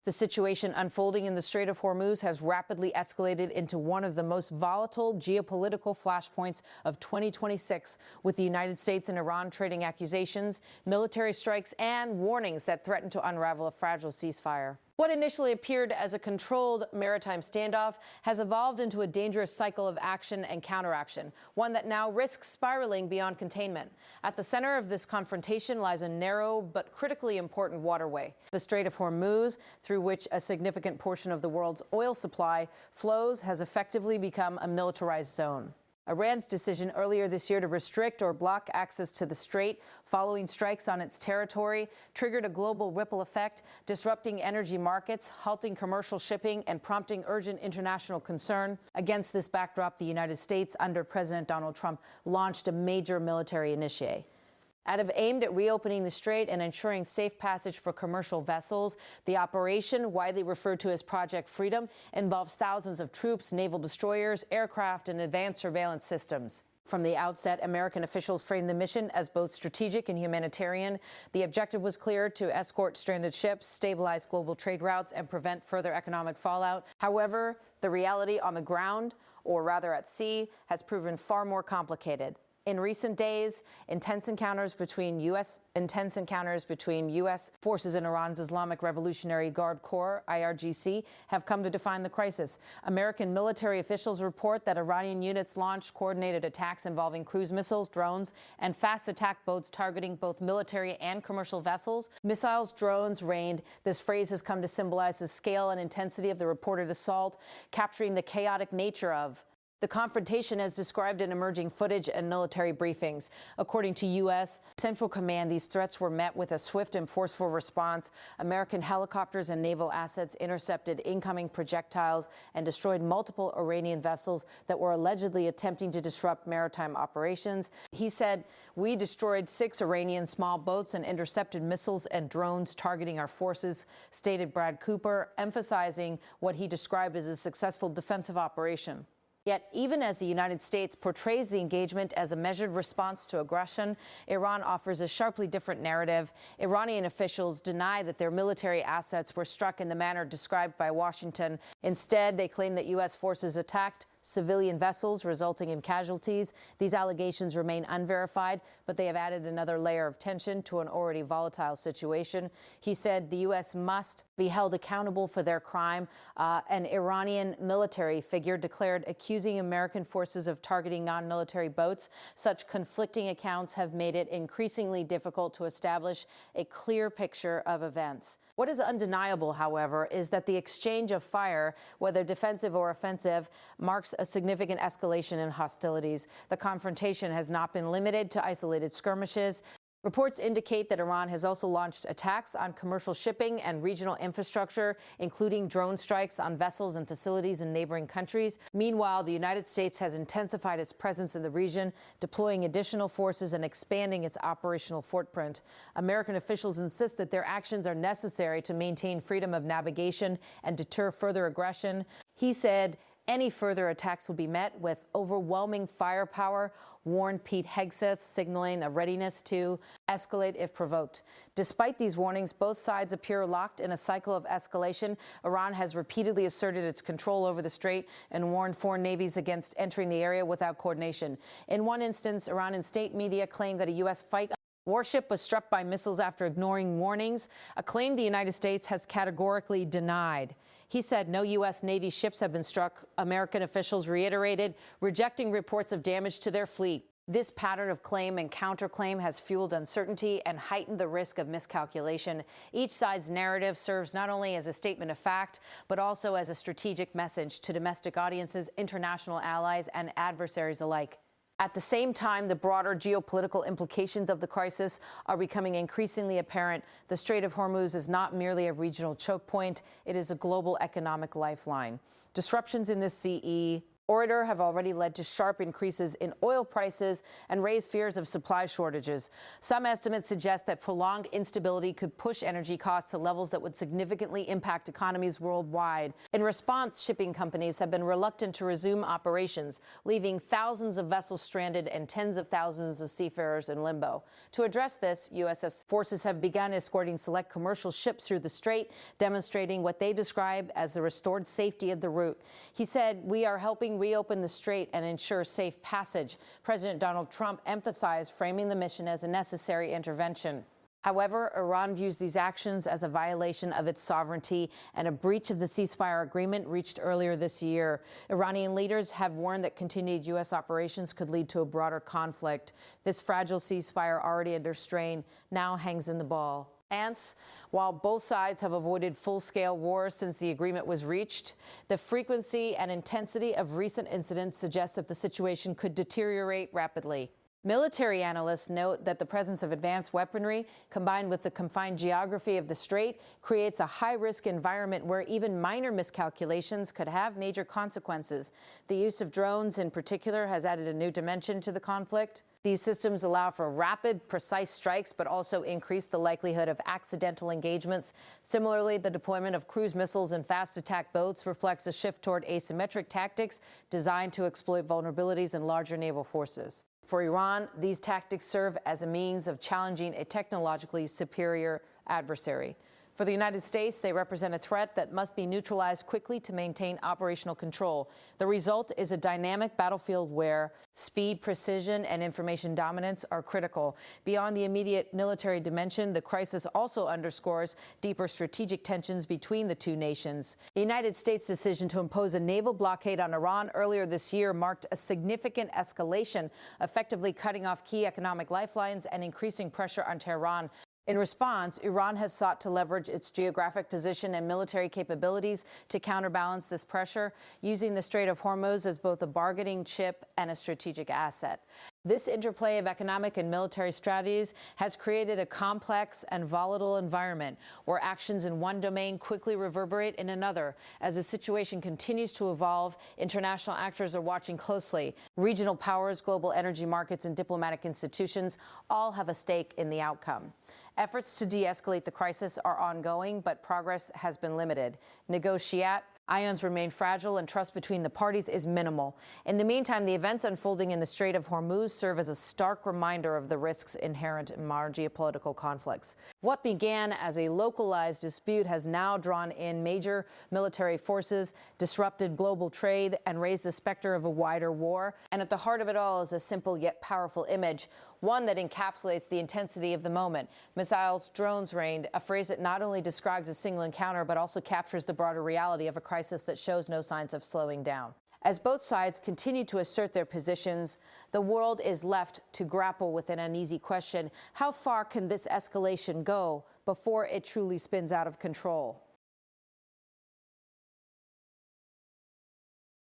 The situation unfolding in the Strait of Hormuz has rapidly escalated into one of the most volatile geopolitical flashpoints of 2026, with the United States and Iran trading accusations, military strikes, and warnings that threaten to unravel a fragile ceasefire. What initially appeared as a controlled maritime standoff has evolved into a dangerous cycle of action and counteraction, one that now risks spiraling beyond containment. At the center of this confrontation lies a narrow but critically important waterway, the Strait of Hormuz, through which a significant portion of the world's oil supply flows, has effectively become a militarized zone. Iran's decision earlier this year to restrict or block access to the strait following strikes on its territory triggered a global ripple effect, disrupting energy markets, halting commercial shipping, and prompting urgent international concern. Against this backdrop, the United States, under President Donald Trump, launched a major military initiative. Aimed at reopening the strait and ensuring safe passage for commercial vessels, the operation, widely referred to as Project Freedom, involves thousands of troops, naval destroyers, aircraft, and advanced surveillance systems. From the outset, American officials framed the mission as both strategic and humanitarian. The objective was clear: to escort stranded ships, stabilize global trade routes, and prevent further economic fallout. However, the reality on the ground, or rather at sea, has proven far more complicated. In recent days, intense encounters between U.S. forces and Iran's Islamic Revolutionary Guard Corps, IRGC, have come to define the crisis. American military officials report that Iranian units launched coordinated attacks involving cruise missiles, drones, and fast attack boats targeting both military and commercial vessels. Missiles, drones, rained. This phrase has come to symbolize the scale and intensity of the reported assault, capturing the chaotic nature of the confrontation as described in emerging footage and military briefings. According to U.S. Central Command, these threats were met with a swift and forceful response. American helicopters and naval assets intercepted incoming projectiles and destroyed multiple Iranian vessels that were allegedly attempting to disrupt maritime operations. He said, "We destroyed 6 Iranian small boats and intercepted missiles and drones targeting our forces," stated Brad Cooper, emphasizing what he described as a successful defensive operation. Yet, even as the United States portrays the engagement as a measured response to aggression, Iran offers a sharply different narrative. Iranian officials deny that their military assets were struck in the manner described by Washington. Instead, they claim that U.S. forces attacked civilian vessels, resulting in casualties. These allegations remain unverified, but they have added another layer of tension to an already volatile situation. He said the U.S. must be held accountable for their crime. An Iranian military figure declared, accusing American forces of targeting non-military boats. Such conflicting accounts have made it increasingly difficult to establish a clear picture of events. What is undeniable, however, is that the exchange of fire, whether defensive or offensive, marks a significant escalation in hostilities. The confrontation has not been limited to isolated skirmishes. Reports indicate that Iran has also launched attacks on commercial shipping and regional infrastructure, including drone strikes on vessels and facilities in neighboring countries. Meanwhile, the United States has intensified its presence in the region, deploying additional forces and expanding its operational footprint. American officials insist that their actions are necessary to maintain freedom of navigation and deter further aggression. He said, "Any further attacks will be met with overwhelming firepower," warned Pete Hegseth, signaling a readiness to escalate if provoked. Despite these warnings, both sides appear locked in a cycle of escalation. Iran has repeatedly asserted its control over the strait and warned foreign navies against entering the area without coordination. In one instance, Iranian state media claimed that a U.S. fighter warship was struck by missiles after ignoring warnings, a claim the United States has categorically denied. He said no U.S. Navy ships have been struck. American officials reiterated, rejecting reports of damage to their fleet. This pattern of claim and counterclaim has fueled uncertainty and heightened the risk of miscalculation. Each side's narrative serves not only as a statement of fact, but also as a strategic message to domestic audiences, international allies, and adversaries alike. At the same time, the broader geopolitical implications of the crisis are becoming increasingly apparent. The Strait of Hormuz is not merely a regional choke point. It is a global economic lifeline. Disruptions in the CE order have already led to sharp increases in oil prices and raised fears of supply shortages. Some estimates suggest that prolonged instability could push energy costs to levels that would significantly impact economies worldwide. In response, shipping companies have been reluctant to resume operations, leaving thousands of vessels stranded and tens of thousands of seafarers in limbo. To address this, U.S. forces have begun escorting select commercial ships through the strait, demonstrating what they describe as the restored safety of the route. He said, "We are helping reopen the strait and ensure safe passage." President Donald Trump emphasized framing the mission as a necessary intervention. However, Iran views these actions as a violation of its sovereignty and a breach of the ceasefire agreement reached earlier this year. Iranian leaders have warned that continued U.S. operations could lead to a broader conflict. This fragile ceasefire, already under strain, now hangs in the balance. While both sides have avoided full-scale war since the agreement was reached, the frequency and intensity of recent incidents suggest that the situation could deteriorate rapidly. Military analysts note that the presence of advanced weaponry, combined with the confined geography of the strait, creates a high-risk environment where even minor miscalculations could have major consequences. The use of drones, in particular, has added a new dimension to the conflict. These systems allow for rapid, precise strikes, but also increase the likelihood of accidental engagements. Similarly, the deployment of cruise missiles and fast attack boats reflects a shift toward asymmetric tactics designed to exploit vulnerabilities in larger naval forces. For Iran, these tactics serve as a means of challenging a technologically superior adversary. For the United States, they represent a threat that must be neutralized quickly to maintain operational control. The result is a dynamic battlefield where speed, precision, and information dominance are critical. Beyond the immediate military dimension, the crisis also underscores deeper strategic tensions between the two nations. The United States' decision to impose a naval blockade on Iran earlier this year marked a significant escalation, effectively cutting off key economic lifelines and increasing pressure on Tehran. In response, Iran has sought to leverage its geographic position and military capabilities to counterbalance this pressure, using the Strait of Hormuz as both a bargaining chip and a strategic asset. This interplay of economic and military strategies has created a complex and volatile environment where actions in one domain quickly reverberate in another. As the situation continues to evolve, international actors are watching closely. Regional powers, global energy markets, and diplomatic institutions all have a stake in the outcome. Efforts to de-escalate the crisis are ongoing, but progress has been limited. Ions remain fragile and trust between the parties is minimal. In the meantime, the events unfolding in the Strait of Hormuz serve as a stark reminder of the risks inherent in modern geopolitical conflicts. What began as a localized dispute has now drawn in major military forces, disrupted global trade, and raised the specter of a wider war. And at the heart of it all is a simple yet powerful image, one that encapsulates the intensity of the moment. Missiles, drones rained, a phrase that not only describes a single encounter, but also captures the broader reality of a crisis that shows no signs of slowing down. As both sides continue to assert their positions, the world is left to grapple with an uneasy question: how far can this escalation go before it truly spins out of control?